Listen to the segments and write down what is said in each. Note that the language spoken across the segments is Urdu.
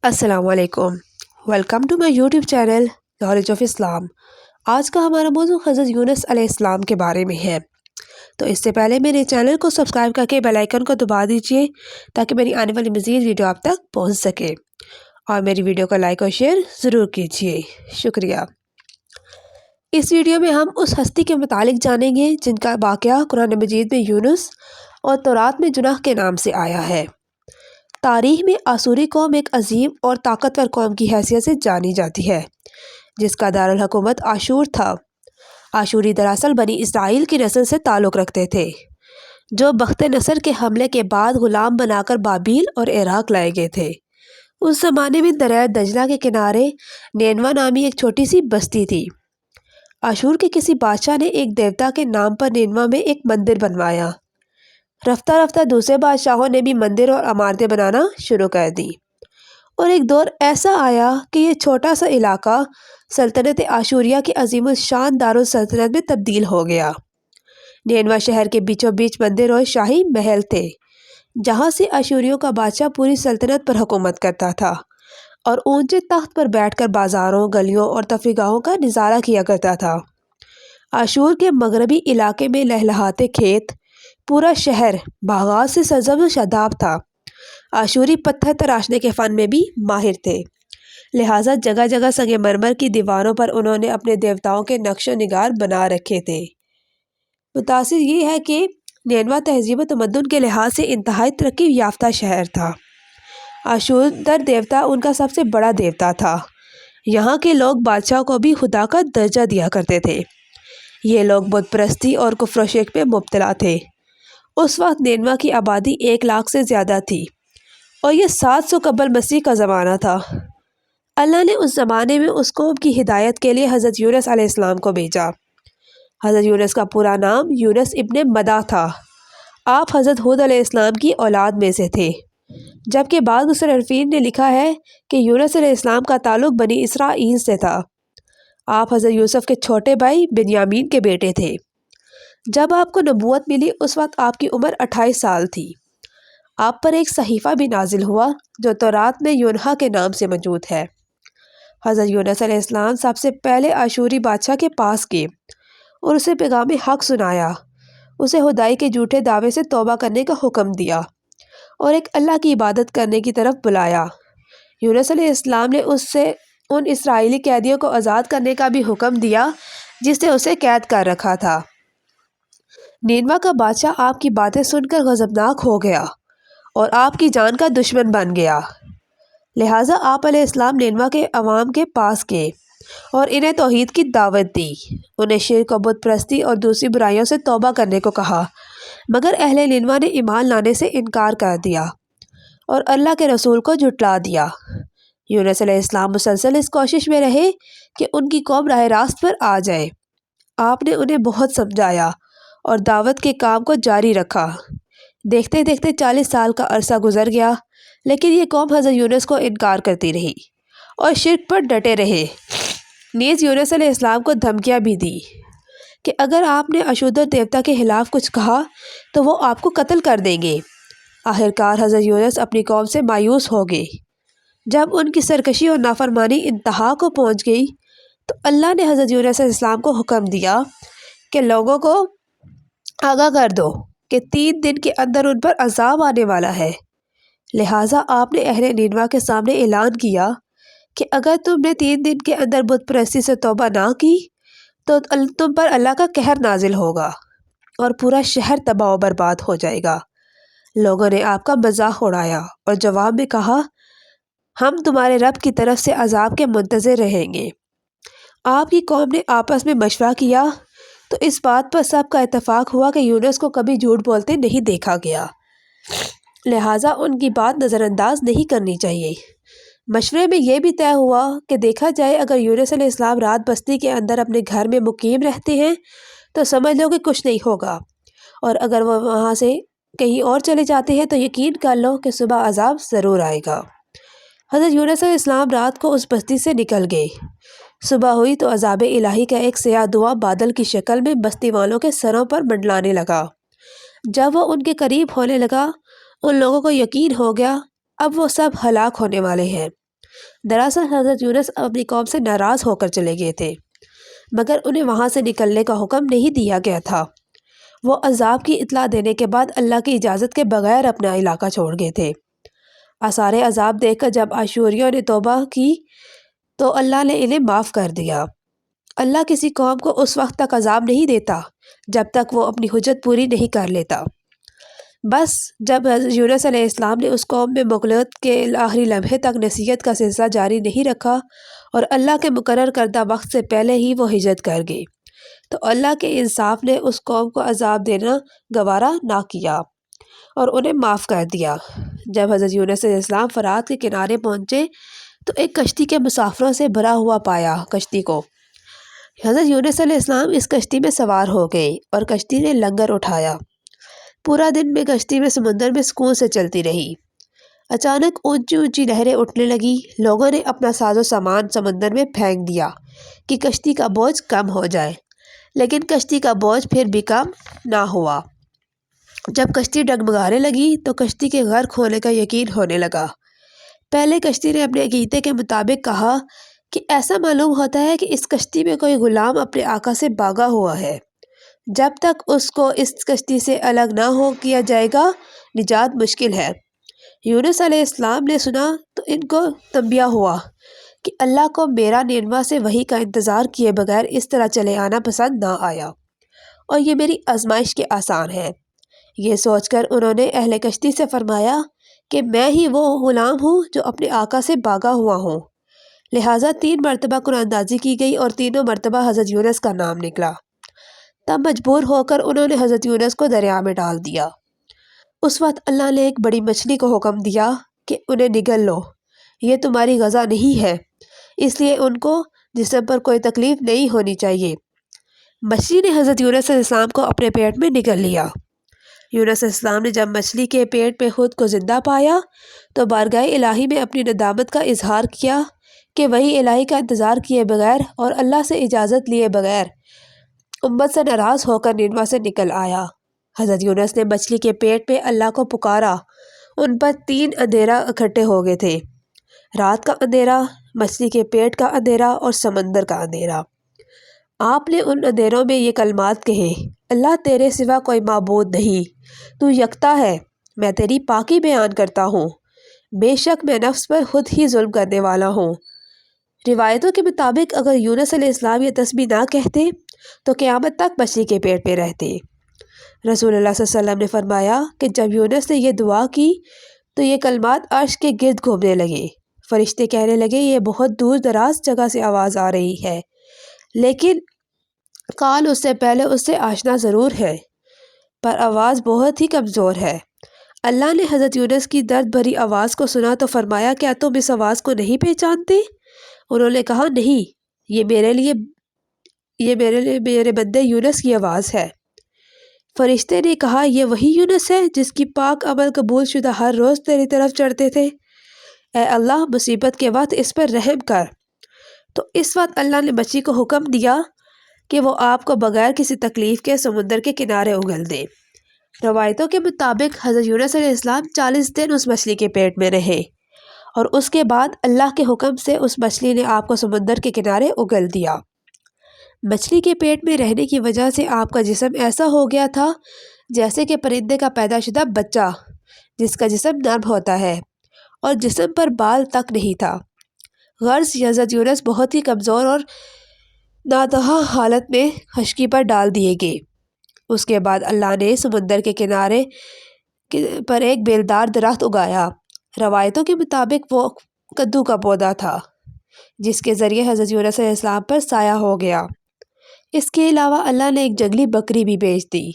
السلام علیکم، welcome to my YouTube channel knowledge of Islam. آج کا ہمارا موضوع حضرت یونس علیہ السلام کے بارے میں ہے۔ تو اس سے پہلے میرے چینل کو سبسکرائب کر کے بیل آئیکن کو دبا دیجیے تاکہ میری آنے والی مزید ویڈیو آپ تک پہنچ سکے، اور میری ویڈیو کو لائک اور شیئر ضرور کیجیے، شکریہ۔ اس ویڈیو میں ہم اس ہستی کے متعلق جانیں گے جن کا واقعہ قرآن مجید میں یونس اور تورات میں جناح کے نام سے آیا ہے۔ تاریخ میں آسوری قوم ایک عظیم اور طاقتور قوم کی حیثیت سے جانی جاتی ہے، جس کا دارالحکومت آشور تھا۔ آشوری دراصل بنی اسرائیل کی نسل سے تعلق رکھتے تھے، جو بخت نصر کے حملے کے بعد غلام بنا کر بابل اور عراق لائے گئے تھے۔ اس زمانے میں دریائے دجلہ کے کنارے نینوا نامی ایک چھوٹی سی بستی تھی۔ آشور کے کسی بادشاہ نے ایک دیوتا کے نام پر نینوا میں ایک مندر بنوایا۔ رفتہ رفتہ دوسرے بادشاہوں نے بھی مندر اور عمارتیں بنانا شروع کر دی، اور ایک دور ایسا آیا کہ یہ چھوٹا سا علاقہ سلطنت آشوریہ کے عظیم الشان دارالسلطنت میں تبدیل ہو گیا۔ نینوا شہر کے بیچوں بیچ مندر اور شاہی محل تھے، جہاں سے آشوریوں کا بادشاہ پوری سلطنت پر حکومت کرتا تھا اور اونچے تخت پر بیٹھ کر بازاروں، گلیوں اور تفریح گاہوں کا نظارہ کیا کرتا تھا۔ آشور کے مغربی علاقے میں لہلہاتے کھیت، پورا شہر باغات سے سرسبز و شاداب تھا۔ آشوری پتھر تراشنے کے فن میں بھی ماہر تھے، لہٰذا جگہ جگہ سنگ مرمر کی دیواروں پر انہوں نے اپنے دیوتاؤں کے نقش و نگار بنا رکھے تھے۔ متاثر یہ ہے کہ نینوا تہذیب و تمدن کے لحاظ سے انتہائی ترقی یافتہ شہر تھا۔ آشور در دیوتا ان کا سب سے بڑا دیوتا تھا۔ یہاں کے لوگ بادشاہ کو بھی خدا کا درجہ دیا کرتے تھے۔ یہ لوگ بت پرستی اور کفر و شرک میں مبتلا تھے۔ اس وقت نینوا کی آبادی 1 لاکھ سے زیادہ تھی، اور یہ 700 قبل مسیح کا زمانہ تھا۔ اللہ نے اس زمانے میں اس قوم کی ہدایت کے لیے حضرت یونس علیہ السلام کو بھیجا۔ حضرت یونس کا پورا نام یونس ابن مدہ تھا۔ آپ حضرت ہود علیہ السلام کی اولاد میں سے تھے، جبکہ بعض مصنفین نے لکھا ہے کہ یونس علیہ السلام کا تعلق بنی اسرائیل سے تھا۔ آپ حضرت یوسف کے چھوٹے بھائی بنیامین کے بیٹے تھے۔ جب آپ کو نبوت ملی اس وقت آپ کی عمر 28 سال تھی۔ آپ پر ایک صحیفہ بھی نازل ہوا جو تورات میں یونہا کے نام سے موجود ہے۔ حضرت یونس علیہ السلام سب سے پہلے آشوری بادشاہ کے پاس گئے اور اسے پیغام حق سنایا، اسے خدائی کے جھوٹے دعوے سے توبہ کرنے کا حکم دیا اور ایک اللہ کی عبادت کرنے کی طرف بلایا۔ یونس علیہ السلام نے اس سے ان اسرائیلی قیدیوں کو آزاد کرنے کا بھی حکم دیا جس نے اسے قید کر رکھا تھا۔ نینوا کا بادشاہ آپ کی باتیں سن کر غضبناک ہو گیا اور آپ کی جان کا دشمن بن گیا، لہٰذا آپ علیہ السلام نینوا کے عوام کے پاس گئے اور انہیں توحید کی دعوت دی۔ انہیں شرک و بت پرستی اور دوسری برائیوں سے توبہ کرنے کو کہا، مگر اہل نینوا نے ایمان لانے سے انکار کر دیا اور اللہ کے رسول کو جھٹلا دیا۔ یونس علیہ السلام مسلسل اس کوشش میں رہے کہ ان کی قوم راہ راست پر آ جائے۔ آپ نے انہیں بہت سمجھایا اور دعوت کے کام کو جاری رکھا۔ دیکھتے دیکھتے 40 سال کا عرصہ گزر گیا، لیکن یہ قوم حضرت یونس کو انکار کرتی رہی اور شرک پر ڈٹے رہے۔ نیز یونس علیہ السلام کو دھمکیاں بھی دی کہ اگر آپ نے اشودر دیوتا کے خلاف کچھ کہا تو وہ آپ کو قتل کر دیں گے۔ آخرکار حضرت یونس اپنی قوم سے مایوس ہو گئے۔ جب ان کی سرکشی اور نافرمانی انتہا کو پہنچ گئی تو اللہ نے حضرت یونس علیہ السلام کو حکم دیا کہ لوگوں کو آگاہ کر دو کہ 3 دن کے اندر ان پر عذاب آنے والا ہے۔ لہٰذا آپ نے اہل نینوا کے سامنے اعلان کیا کہ اگر تم نے 3 دن کے اندر بت پرستی سے توبہ نہ کی تو تم پر اللہ کا قہر نازل ہوگا اور پورا شہر تباہ و برباد ہو جائے گا۔ لوگوں نے آپ کا مذاق اڑایا اور جواب میں کہا، ہم تمہارے رب کی طرف سے عذاب کے منتظر رہیں گے۔ آپ کی قوم نے آپس میں مشورہ کیا تو اس بات پر سب کا اتفاق ہوا کہ یونس کو کبھی جھوٹ بولتے نہیں دیکھا گیا، لہٰذا ان کی بات نظر انداز نہیں کرنی چاہیے۔ مشورے میں یہ بھی طے ہوا کہ دیکھا جائے اگر یونس علیہ السلام رات بستی کے اندر اپنے گھر میں مقیم رہتے ہیں تو سمجھ لو کہ کچھ نہیں ہوگا، اور اگر وہ وہاں سے کہیں اور چلے جاتے ہیں تو یقین کر لو کہ صبح عذاب ضرور آئے گا۔ حضرت یونس علیہ السلام رات کو اس بستی سے نکل گئے۔ صبح ہوئی تو عذاب الہی کا ایک سیاہ دھواں بادل کی شکل میں بستی والوں کے سروں پر منڈلانے لگا۔ جب وہ ان کے قریب ہونے لگا ان لوگوں کو یقین ہو گیا اب وہ سب ہلاک ہونے والے ہیں۔ دراصل حضرت یونس اپنی قوم سے ناراض ہو کر چلے گئے تھے، مگر انہیں وہاں سے نکلنے کا حکم نہیں دیا گیا تھا۔ وہ عذاب کی اطلاع دینے کے بعد اللہ کی اجازت کے بغیر اپنا علاقہ چھوڑ گئے تھے۔ آثار عذاب دیکھ کر جب عاشوریوں نے توبہ کی تو اللہ نے انہیں معاف کر دیا۔ اللہ کسی قوم کو اس وقت تک عذاب نہیں دیتا جب تک وہ اپنی حجت پوری نہیں کر لیتا۔ بس جب حضرت یونس علیہ السلام نے اس قوم میں مغلوط کے آخری لمحے تک نصیحت کا سلسلہ جاری نہیں رکھا اور اللہ کے مقرر کردہ وقت سے پہلے ہی وہ ہجرت کر گئی، تو اللہ کے انصاف نے اس قوم کو عذاب دینا گوارا نہ کیا اور انہیں معاف کر دیا۔ جب حضرت یونس علیہ السلام فرات کے کنارے پہنچے تو ایک کشتی کے مسافروں سے بھرا ہوا پایا کشتی کو۔ حضرت یونس علیہ السلام اس کشتی میں سوار ہو گئے اور کشتی نے لنگر اٹھایا۔ پورا دن میں کشتی میں سمندر میں سکون سے چلتی رہی۔ اچانک اونچی اونچی لہریں اٹھنے لگی۔ لوگوں نے اپنا ساز و سامان سمندر میں پھینک دیا کہ کشتی کا بوجھ کم ہو جائے، لیکن کشتی کا بوجھ پھر بھی کم نہ ہوا۔ جب کشتی ڈگمگانے لگی تو کشتی کے غرق ہونے کا یقین ہونے لگا۔ پہلے کشتی نے اپنے عقیدے کے مطابق کہا کہ ایسا معلوم ہوتا ہے کہ اس کشتی میں کوئی غلام اپنے آقا سے بھاگا ہوا ہے، جب تک اس کو اس کشتی سے الگ نہ ہو کیا جائے گا نجات مشکل ہے۔ یونس علیہ السلام نے سنا تو ان کو تنبیہ ہوا کہ اللہ کو میرا نینوا سے وحی کا انتظار کیے بغیر اس طرح چلے آنا پسند نہ آیا، اور یہ میری آزمائش کے آسان ہے۔ یہ سوچ کر انہوں نے اہل کشتی سے فرمایا کہ میں ہی وہ غلام ہوں جو اپنے آقا سے بھاگا ہوا ہوں۔ لہٰذا 3 مرتبہ قرآن اندازی کی گئی اور تینوں مرتبہ حضرت یونس کا نام نکلا۔ تب مجبور ہو کر انہوں نے حضرت یونس کو دریا میں ڈال دیا۔ اس وقت اللہ نے ایک بڑی مچھلی کو حکم دیا کہ انہیں نگل لو، یہ تمہاری غذا نہیں ہے، اس لیے ان کو جسم پر کوئی تکلیف نہیں ہونی چاہیے۔ مچھلی نے حضرت یونس علیہ السلام کو اپنے پیٹ میں نگل لیا۔ یونس علیہ السلام نے جب مچھلی کے پیٹ میں خود کو زندہ پایا تو بارگاہ الہی میں اپنی ندامت کا اظہار کیا کہ وہی الہی کا انتظار کیے بغیر اور اللہ سے اجازت لیے بغیر امت سے ناراض ہو کر نینوا سے نکل آیا۔ حضرت یونس نے مچھلی کے پیٹ میں اللہ کو پکارا۔ ان پر 3 اندھیرا اکٹھے ہو گئے تھے، رات کا اندھیرا، مچھلی کے پیٹ کا اندھیرا اور سمندر کا اندھیرا۔ آپ نے ان اندھیروں میں یہ کلمات کہے: اللہ تیرے سوا کوئی معبود نہیں، تو یکتا ہے، میں تیری پاکی بیان کرتا ہوں، بے شک میں نفس پر خود ہی ظلم کرنے والا ہوں۔ روایتوں کے مطابق اگر یونس علیہ السلام یہ تسبیح نہ کہتے تو قیامت تک مچھلی کے پیٹ میں رہتے۔ رسول اللہ صلی اللہ علیہ وسلم نے فرمایا کہ جب یونس نے یہ دعا کی تو یہ کلمات عرش کے گرد گھومنے لگے۔ فرشتے کہنے لگے یہ بہت دور دراز جگہ سے آواز آ رہی ہے، لیکن کان اس سے پہلے اس سے آشنا ضرور ہے، پر آواز بہت ہی کمزور ہے۔ اللہ نے حضرت یونس کی درد بھری آواز کو سنا تو فرمایا کیا تم اس آواز کو نہیں پہچانتے؟ انہوں نے کہا نہیں، یہ میرے بندے یونس کی آواز ہے۔ فرشتے نے کہا یہ وہی یونس ہے جس کی پاک عمل قبول شدہ ہر روز تیری طرف چڑھتے تھے؟ اے اللہ مصیبت کے وقت اس پر رحم کر۔ تو اس وقت اللہ نے مچھلی کو حکم دیا کہ وہ آپ کو بغیر کسی تکلیف کے سمندر کے کنارے اگل دے۔ روایتوں کے مطابق حضرت یونس علیہ السلام 40 دن اس مچھلی کے پیٹ میں رہے اور اس کے بعد اللہ کے حکم سے اس مچھلی نے آپ کو سمندر کے کنارے اگل دیا۔ مچھلی کے پیٹ میں رہنے کی وجہ سے آپ کا جسم ایسا ہو گیا تھا جیسے کہ پرندے کا پیدا شدہ بچہ جس کا جسم نرم ہوتا ہے اور جسم پر بال تک نہیں تھا۔ غرض حضرت یونس بہت ہی کمزور اور ناتہا حالت میں خشکی پر ڈال دیے گئے۔ اس کے بعد اللہ نے سمندر کے کنارے پر ایک بیلدار درخت اگایا۔ روایتوں کے مطابق وہ کدو کا پودا تھا جس کے ذریعے حضرت یونس علیہ السلام پر سایہ ہو گیا۔ اس کے علاوہ اللہ نے ایک جنگلی بکری بھی بھیج دی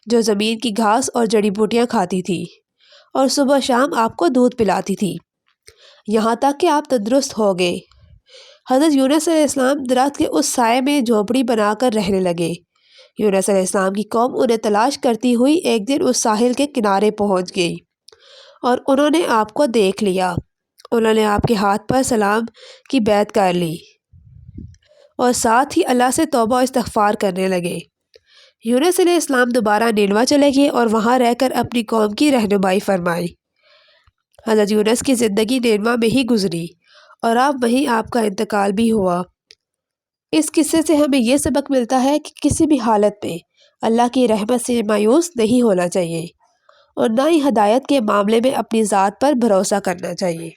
جو زمین کی گھاس اور جڑی بوٹیاں کھاتی تھی اور صبح شام آپ کو دودھ پلاتی تھی، یہاں تک کہ آپ تندرست ہو گئے۔ حضرت یونس علیہ السلام درخت کے اس سائے میں جھونپڑی بنا کر رہنے لگے۔ یونس علیہ السلام کی قوم انہیں تلاش کرتی ہوئی ایک دن اس ساحل کے کنارے پہنچ گئی اور انہوں نے آپ کو دیکھ لیا۔ انہوں نے آپ کے ہاتھ پر سلام کی بیعت کر لی اور ساتھ ہی اللہ سے توبہ و استغفار کرنے لگے۔ یونس علیہ السلام دوبارہ نینوا چلے گئے اور وہاں رہ کر اپنی قوم کی رہنمائی فرمائی۔ حضرت یونس کی زندگی نینوا میں ہی گزری اور اب وہیں آپ کا انتقال بھی ہوا۔ اس قصے سے ہمیں یہ سبق ملتا ہے کہ کسی بھی حالت میں اللہ کی رحمت سے مایوس نہیں ہونا چاہیے اور نہ ہی ہدایت کے معاملے میں اپنی ذات پر بھروسہ کرنا چاہیے۔